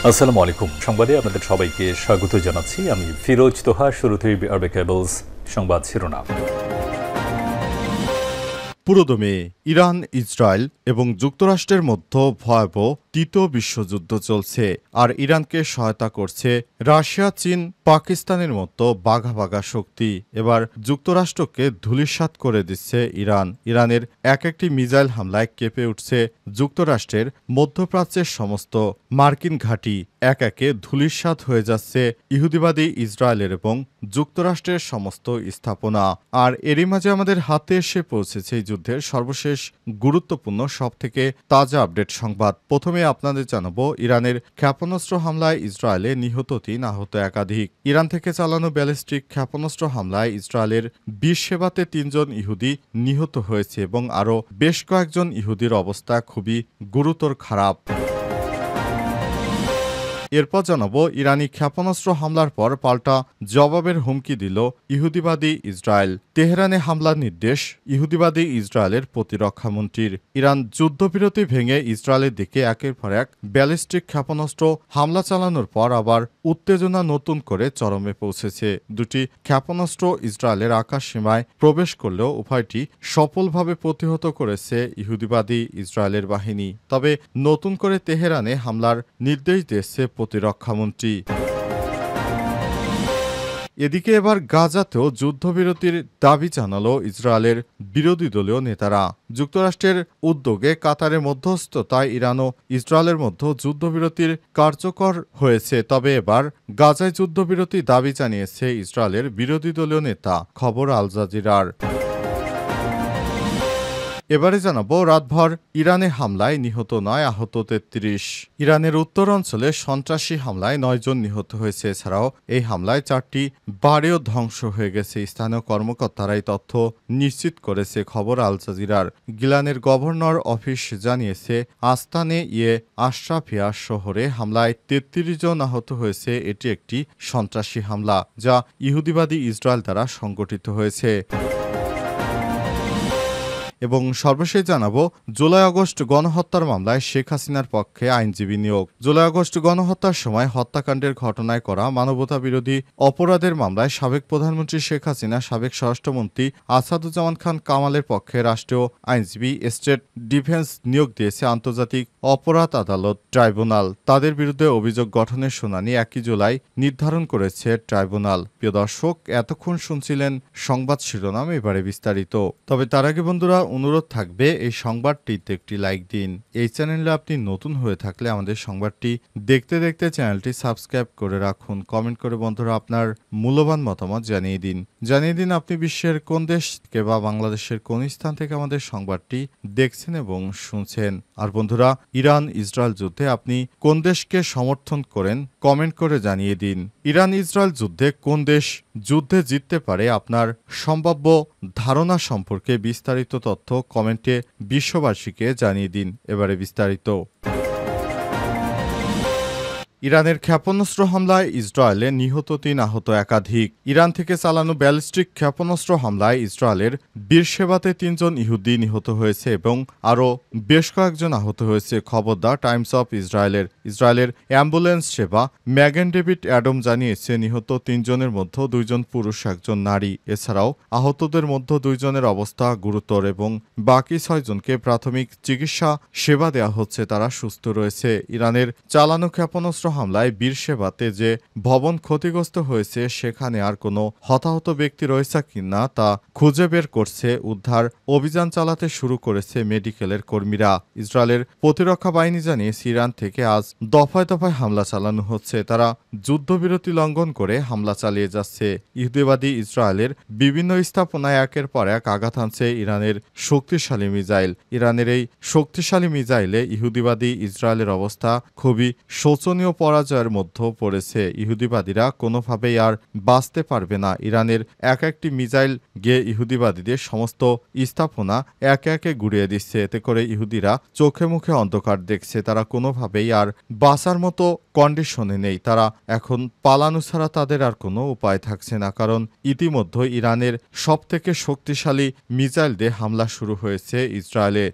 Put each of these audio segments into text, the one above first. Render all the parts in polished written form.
আসসালামু আলাইকুম। সংবাদে আপনাদের সবাইকে স্বাগত জানাচ্ছি। আমি ফিরোজ তোহা। শুরুতেই আরবে কেবলস সংবাদ শিরোনাম। পুরোদমে ইরান, ইসরায়েল এবং যুক্তরাষ্ট্রের মধ্যে ভয়াবহ তৃতীয় বিশ্বযুদ্ধ চলছে, আর ইরানকে সহায়তা করছে রাশিয়া, চীন, পাকিস্তানের মতো বাঘা বাঘা শক্তি। এবার যুক্তরাষ্ট্রকে ধূলিসাৎ করে দিচ্ছে ইরান। ইরানের এক একটি মিসাইল হামলায় কেঁপে উঠছে যুক্তরাষ্ট্রের মধ্যপ্রাচ্যের সমস্ত মার্কিন ঘাঁটি। এক একে ধূলিসাৎ হয়ে যাচ্ছে ইহুদিবাদী ইসরায়েলের এবং যুক্তরাষ্ট্রের সমস্ত স্থাপনা। আর এরই মাঝে আমাদের হাতে এসে পৌঁছেছে এই যুদ্ধের সর্বশেষ গুরুত্বপূর্ণ সবথেকে তাজা আপডেট সংবাদ। প্রথমে আপনাদের জানাবো, ইরানের ক্ষেপণাস্ত্র হামলায় ইসরায়েলে নিহত ৩, আহত একাধিক। ইরান থেকে চালানো ব্যালিস্টিক ক্ষেপণাস্ত্র হামলায় ইসরায়েলের বীরসেবাতে ৩ জন ইহুদি নিহত হয়েছে এবং আরও বেশ কয়েকজন ইহুদির অবস্থা খুবই গুরুতর খারাপ। এরপর জানাবো, ইরানি ক্ষেপণাস্ত্র হামলার পর পাল্টা জবাবের হুমকি দিল ইহুদিবাদী ইসরায়েল। তেহরানে হামলার নির্দেশ ইহুদিবাদী ইসরায়েলের প্রতিরক্ষামন্ত্রীর। ইরান যুদ্ধবিরতি ভেঙে ইসরায়েলের দিকে একের পর এক ব্যালিস্টিক ক্ষেপণাস্ত্র হামলা চালানোর পর আবার উত্তেজনা নতুন করে চরমে পৌঁছেছে। দুটি ক্ষেপণাস্ত্র ইসরায়েলের আকাশ সীমায় প্রবেশ করলেও উভয়টি সফলভাবে প্রতিহত করেছে ইহুদিবাদী ইসরায়েলের বাহিনী। তবে নতুন করে তেহরানে হামলার নির্দেশ দিয়েছে প্রতিরক্ষামন্ত্রী। এদিকে এবার গাজাতেও যুদ্ধবিরতির দাবি জানালো ইসরায়েলের বিরোধী দলীয় নেতারা। যুক্তরাষ্ট্রের উদ্যোগে কাতারের মধ্যস্থতায় ইরান ও ইসরায়েলের মধ্যে যুদ্ধবিরতির কার্যকর হয়েছে। তবে এবার গাজায় যুদ্ধবিরতি দাবি জানিয়েছে ইসরায়েলের বিরোধী দলীয় নেতা। খবর আল জাজিরার। এবারে জানাবো, রাতভর ইরানে হামলায় নিহত ৯, আহত ৩৩। ইরানের উত্তর অঞ্চলে সন্ত্রাসী হামলায় ৯ জন নিহত হয়েছে। এছাড়াও এই হামলায় 4টি বাড়িও ধ্বংস হয়ে গেছে। স্থানীয় কর্মকর্তারা এই তথ্য নিশ্চিত করেছে। খবর আল জাজিরার। গিলানের গভর্নর অফিস জানিয়েছে, আস্তানে আশরাফিয়া শহরে হামলায় ৩৩ জন আহত হয়েছে। এটি একটি সন্ত্রাসী হামলা যা ইহুদিবাদী ইসরায়েল দ্বারা সংগঠিত হয়েছে। এবং সর্বশেষ জানাবো, জুলাই আগস্ট গণহত্যার মামলায় শেখ হাসিনার পক্ষে আইনজীবী নিয়োগ। জুলাই আগস্ট গণহত্যার সময় হত্যাকাণ্ডের ঘটনায় করা মানবতা বিরোধী অপরাধের মামলায় সাবেক প্রধানমন্ত্রী শেখ হাসিনা, সাবেক স্বরাষ্ট্রমন্ত্রী আসাদুজ্জামান খান কামালের পক্ষে রাষ্ট্রীয় আইনজীবী স্টেট ডিফেন্স নিয়োগ দিয়েছে আন্তর্জাতিক অপরাধ আদালত ট্রাইব্যুনাল। তাদের বিরুদ্ধে অভিযোগ গঠনের শুনানি ১ জুলাই নির্ধারণ করেছে ট্রাইব্যুনাল। প্রিয় দর্শক, এতক্ষণ শুনছিলেন সংবাদ শিরোনাম, এবারে বিস্তারিত। তবে তার আগে বন্ধুরা, অনুরোধ থাকবে এই সংবাদটিতে একটি লাইক দিন। এই চ্যানেলে আপনি নতুন হয়ে থাকলে আমাদের সংবাদটি দেখতে দেখতে চ্যানেলটি সাবস্ক্রাইব করে রাখুন। কমেন্ট করে বন্ধুরা আপনার মূল্যবান মতামত জানিয়ে দিন আপনি বিশ্বের কোন দেশ থেকে বা বাংলাদেশের কোন স্থান থেকে আমাদের সংবাদটি দেখছেন এবং শুনছেন। আর বন্ধুরা, ইরান ইসরায়েল যুদ্ধে আপনি কোন দেশকে সমর্থন করেন কমেন্ট করে জানিয়ে দিন। ইরান ইসরায়েল যুদ্ধে কোন দেশ যুদ্ধে জিততে পারে আপনার সম্ভাব্য ধারণা সম্পর্কে বিস্তারিত তথ্য কমেন্টে বিশ্ববাসীকে জানিয়ে দিন। এবারে বিস্তারিত। ইরানের ক্ষেপণাস্ত্র হামলায় ইসরায়েলে নিহত ৩, আহত একাধিক। ইরান থেকে চালানো ব্যালিস্টিক ক্ষেপণাস্ত্র হামলায় ইসরায়েলের বীরসেবাতে ৩ জন ইহুদি নিহত হয়েছে এবং আরও বেশ কয়েকজন আহত হয়েছে। খবর দ্য টাইমস অফ ইসরায়েলের। ইসরায়েলের অ্যাম্বুলেন্স সেবা ম্যাগেন ডেভিড অ্যাডম জানিয়েছে, নিহত ৩ জনের মধ্যে ২ জন পুরুষ, ১ জন নারী। এছাড়াও আহতদের মধ্যে ২ জনের অবস্থা গুরুতর এবং বাকি ৬ জনকে প্রাথমিক চিকিৎসা সেবা দেওয়া হচ্ছে, তারা সুস্থ রয়েছে। ইরানের চালানো ক্ষেপণাস্ত্র হামলায় বীরসেবাতে যে ভবন ক্ষতিগ্রস্ত হয়েছে সেখানে আর কোনো হতাহত ব্যক্তি রয়েছে কিনা তা খুঁজে বের করছে উদ্ধার অভিযান চালাতে শুরু করেছে মেডিকেলের কর্মীরা। ইসরায়েলের প্রতিরক্ষা বাহিনী জানিয়েছে, ইরান থেকে আজ দফায় দফায় হামলা চালানো হচ্ছে। তারা যুদ্ধবিরতি লঙ্ঘন করে হামলা চালিয়ে যাচ্ছে। ইহুদিবাদী ইসরায়েলের বিভিন্ন স্থাপনায় একের পর এক আঘাত হানছে ইরানের শক্তিশালী মিসাইল। ইরানের এই শক্তিশালী মিসাইলে ইহুদিবাদী ইসরায়েলের অবস্থা খুবই শোচনীয় পরাজয়ের মধ্যে পড়েছে। ইহুদিবাদীরা কোনোভাবেই আর বাঁচতে পারবে না। ইরানের এক একটি মিসাইল গিয়ে ইহুদিবাদীদের সমস্ত স্থাপনা একে একে গুড়িয়ে দিচ্ছে। এতে করে ইহুদিরা চোখে মুখে অন্ধকার দেখছে। তারা কোনোভাবেই আর বাঁচার মতো কন্ডিশনে নেই। তারা এখন পালানো ছাড়া তাদের আর কোনো উপায় থাকছে না, কারণ ইতিমধ্যে ইরানের সবথেকে শক্তিশালী মিসাইল দিয়ে হামলা শুরু হয়েছে ইসরায়েলে।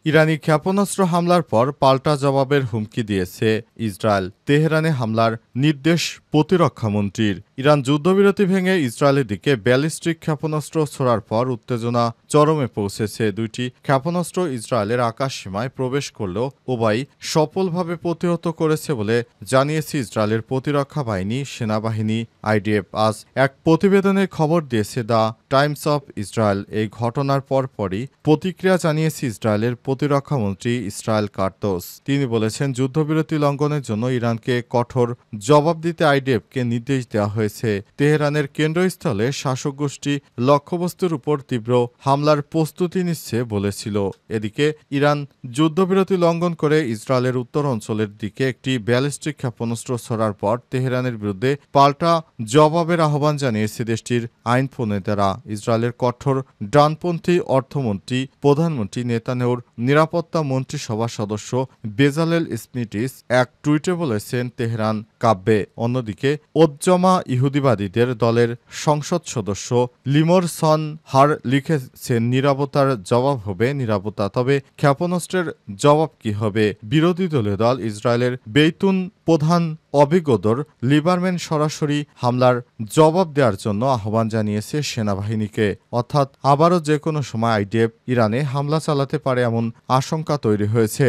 ইরানি ক্ষেপণাস্ত্র হামলার পর পাল্টা জবাবের হুমকি দিয়েছে ইসরায়েল। তেহরানে হামলার নির্দেশ প্রতিরক্ষামন্ত্রীর। ইরান যুদ্ধবিরতি ভেঙে ইসরায়েলের দিকে ব্যালিস্টিক ক্ষেপণাস্ত্র ছোড়ার পর উত্তেজনা চরমে পৌঁছেছে। দুইটি ক্ষেপণাস্ত্র ইসরায়েলের আকাশসীমায় প্রবেশ করলেও উভয়ই সফলভাবে প্রতিহত করেছে বলে জানিয়েছে ইসরায়েলের প্রতিরক্ষা বাহিনী সেনাবাহিনী আইডিএফ। আজ এক প্রতিবেদনে খবর দিয়েছে দ্য টাইমস অফ ইসরায়েল। এই ঘটনার পরপরই প্রতিক্রিয়া জানিয়েছে ইসরায়েলের প্রতিরক্ষামন্ত্রী ইসরায়েল কার্তোস। তিনি বলেছেন, যুদ্ধবিরতি লঙ্ঘনের জন্য ইরানকে কঠোর জবাব দিতে আইডিএফকে নির্দেশ দেওয়া হয়েছে। তেহরানের কেন্দ্রস্থলে শাসক গোষ্ঠী লক্ষ্যবস্তুর উপর তীব্র হামলার প্রস্তুতি নিচ্ছে বলেছিল। এদিকে ইরান যুদ্ধবিরতি লঙ্ঘন করে ইসরায়েলের উত্তর অঞ্চলের দিকে একটি ব্যালিস্টিক ক্ষেপণাস্ত্র ছোড়ার পর তেহরানের বিরুদ্ধে পাল্টা জবাবের আহ্বান জানিয়েছে দেশটির আইন প্রণেতারা। ইসরায়েলের কঠোর ডানপন্থী অর্থমন্ত্রী প্রধানমন্ত্রী নেতানিয়াহুর নিরাপত্তা মন্ত্রিসভা সদস্য বেজালেল স্মিটিস এক টুইটে বলেছেন, তেহরান কাব্যে। অন্যদিকে ওজ্জমা ইহুদিবাদীদের দলের সংসদ সদস্য লিমোর সন হার লিখেছেন, নিরাপত্তার জবাব হবে নিরাপত্তা, তবে ক্ষেপণাস্ত্রের জবাব কি হবে? বিরোধী দলীয় দল ইসরায়েলের বেইতুন প্রধান অভিজ্ঞদর লিবারম্যান সরাসরি হামলার জবাব দেওয়ার জন্য আহ্বান জানিয়েছে সেনাবাহিনীকে। অর্থাৎ আবারও যে কোনো সময় আইডিএফ ইরানে হামলা চালাতে পারে এমন আশঙ্কা তৈরি হয়েছে।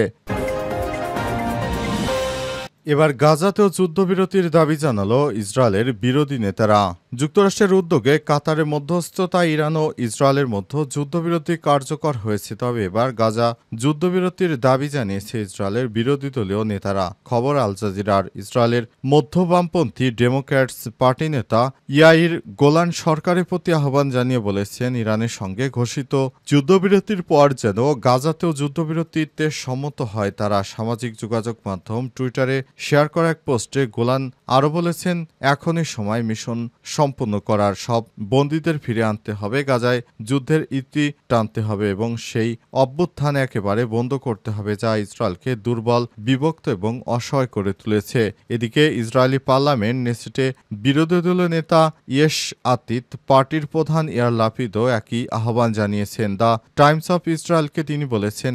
এবার গাজাতেও যুদ্ধবিরতির দাবি জানালো ইসরায়েলের বিরোধী নেতারা। যুক্তরাষ্ট্রের উদ্যোগে কাতারের মধ্যস্থতায় ইরান ও ইসরায়েলের মধ্যে যুদ্ধবিরতি কার্যকর হয়েছে। তবে এবার গাজা যুদ্ধবিরতির দাবি জানিয়েছে ইসরায়েলের বিরোধী দলীয় নেতারা। খবর আল জাজিরার। ইসরায়েলের মধ্যবামপন্থী ডেমোক্র্যাটস পার্টি নেতা ইয়াইর গোলান সরকারের প্রতি আহ্বান জানিয়ে বলেছেন, ইরানের সঙ্গে ঘোষিত যুদ্ধবিরতির পর যেন গাজাতেও যুদ্ধবিরতিতে সম্মত হয় তারা। সামাজিক যোগাযোগ মাধ্যম টুইটারে শেয়ার করা এক পোস্টে গোলান আরও বলেছেন, এখনই সময় মিশন সম্পন্ন করার, সব বন্দীদের ফিরে আনতে হবে, গাজায় যুদ্ধের ইতি টানতে হবে এবং সেই অভ্যুত্থান একেবারে বন্ধ করতে হবে যা ইসরায়েলকে দুর্বল, বিভক্ত এবং অসহায় করে তুলেছে। এদিকে ইসরায়েলি পার্লামেন্ট নেসেটে বিরোধী দলীয় নেতা ইয়েশ আতিত পার্টির প্রধান ইয়ার লাপিদও একই আহ্বান জানিয়েছেন। দ্য টাইমস অফ ইসরায়েলকে তিনি বলেছেন,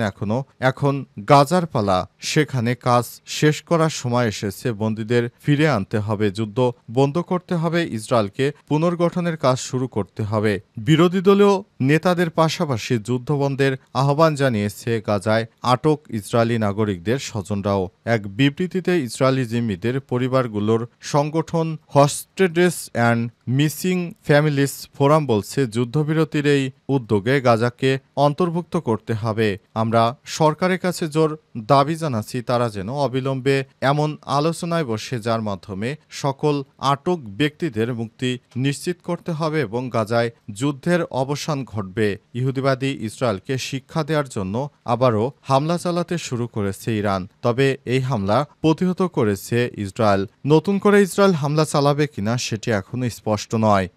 এখন গাজার পালা, সেখানে কাজ শেষ করার সময় এসেছে, বন্দীদের ফিরে আনতে হবে, যুদ্ধ বন্ধ করতে হবে, ইসরায়েলকে পুনর্গঠনের কাজ শুরু করতে হবে। বিরোধী দলীয় নেতাদের পাশাপাশি যুদ্ধবন্ধের আহ্বান জানিয়েছে গাজায় আটক ইসরায়েলি নাগরিকদের স্বজনরাও। এক বিবৃতিতে ইসরায়েলি জিম্মিদের পরিবারগুলোর সংগঠন হস্টেজেস অ্যান্ড মিসিং ফ্যামিলিস ফোরাম বলছে, যুদ্ধবিরতির এই উদ্যোগে গাজাকে অন্তর্ভুক্ত করতে হবে। আমরা সরকারের কাছে জোর দাবি জানাচ্ছি তারা যেন অবিলম্বে এমন আলোচনায় বসে যার মাধ্যমে সকল আটক ব্যক্তিদের মুক্তি নিশ্চিত করতে হবে এবং গাজায় যুদ্ধের অবসান ঘটবে। ইহুদিবাদী ইসরায়েলকে শিক্ষা দেওয়ার জন্য আবারও হামলা চালাতে শুরু করেছে ইরান। তবে এই হামলা প্রতিহত করেছে ইসরায়েল। নতুন করে ইসরায়েল হামলা চালাবে কিনা সেটি এখনো স্পষ্ট নয়।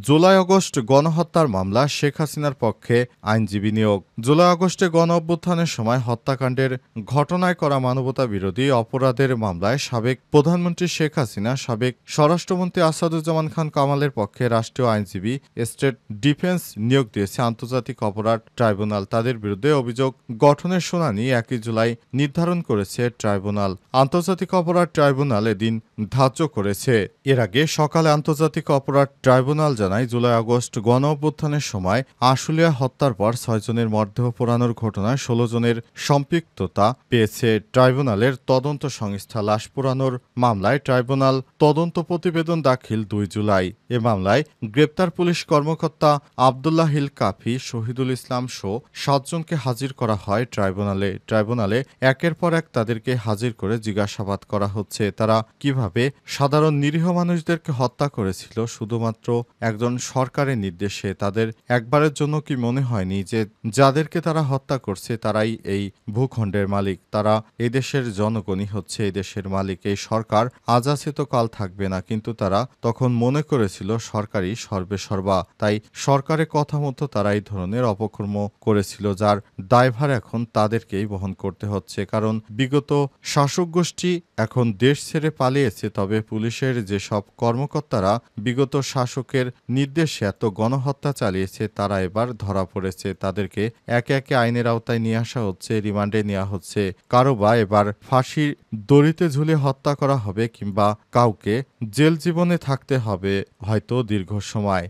জুলাই আগস্ট গণহত্যার মামলা, শেখ হাসিনার পক্ষে আইনজীবী নিয়োগ। জুলাই আগস্টে গণ অভ্যুত্থানের সময় হত্যাকাণ্ডের ঘটনায় করা মানবতা বিরোধী অপরাধের মামলায় সাবেক প্রধানমন্ত্রী শেখ হাসিনা, সাবেক স্বরাষ্ট্রমন্ত্রী আসাদুজ্জামান খান কামালের পক্ষে রাষ্ট্রীয় আইনজীবী স্টেট ডিফেন্স নিয়োগ দিয়েছে আন্তর্জাতিক অপরাধ ট্রাইব্যুনাল। তাদের বিরুদ্ধে অভিযোগ গঠনের শুনানি 1 জুলাই নির্ধারণ করেছে ট্রাইব্যুনাল। আন্তর্জাতিক অপরাধ ট্রাইব্যুনাল এদিন ধার্য করেছে। এর আগে সকালে আন্তর্জাতিক অপরাধ ট্রাইব্যুনাল জানায়, জুলাই আগস্ট গণ অভ্যুত্থানের সময় আশুলিয়া হত্যার পর 6 জনের মরদেহ পোড়ানোর ঘটনায় 16 জনের সম্পৃক্ততা পেয়েছে ট্রাইব্যুনালের তদন্ত সংস্থা। লাশ পোড়ানোর মামলায় ট্রাইব্যুনাল তদন্ত প্রতিবেদন দাখিল 2 জুলাই। এ মামলায় গ্রেপ্তার পুলিশ কর্মকর্তা আবদুল্লাহ হিল কাফি, শহীদুল ইসলাম সহ 7 জনকে হাজির করা হয় ট্রাইব্যুনালে একের পর এক তাদেরকে হাজির করে জিজ্ঞাসাবাদ করা হচ্ছে। তারা কিভাবে সাধারণ নিরীহ মানুষদেরকে হত্যা করেছিল শুধুমাত্র একজন সরকারের নির্দেশে। তাদের একবারের জন্য কি মনে হয়নি যে যাদেরকে তারা হত্যা করছে তারাই এই ভূখণ্ডের মালিক? তারা এই দেশের জনগণই হচ্ছে এই দেশের মালিক। এই সরকার আজ আছে তো কাল থাকবে না, কিন্তু তারা তখন মনে করেছিল সরকারই সর্বে সর্বা। তাই সরকারের কথা মতো তারা এই ধরনের অপকর্ম করেছিল, যার দায়ভার এখন তাদেরকেই বহন করতে হচ্ছে। কারণ বিগত শাসক গোষ্ঠী এখন দেশ ছেড়ে পালিয়েছে, তবে পুলিশের যেসব কর্মকর্তারা বিগত শাসকের নির্দেশে এত গণহত্যা চালিয়েছে তারা এবার ধরা পড়েছে। তাদেরকে একে একে আইনের আওতায় নিয়ে আসা হচ্ছে, রিমান্ডে নেওয়া হচ্ছে। কারো বা এবার ফাঁসির দড়িতে ঝুলে হত্যা করা হবে কিংবা কাউকে জেল জীবনে থাকতে হবে হয়তো দীর্ঘ সময়।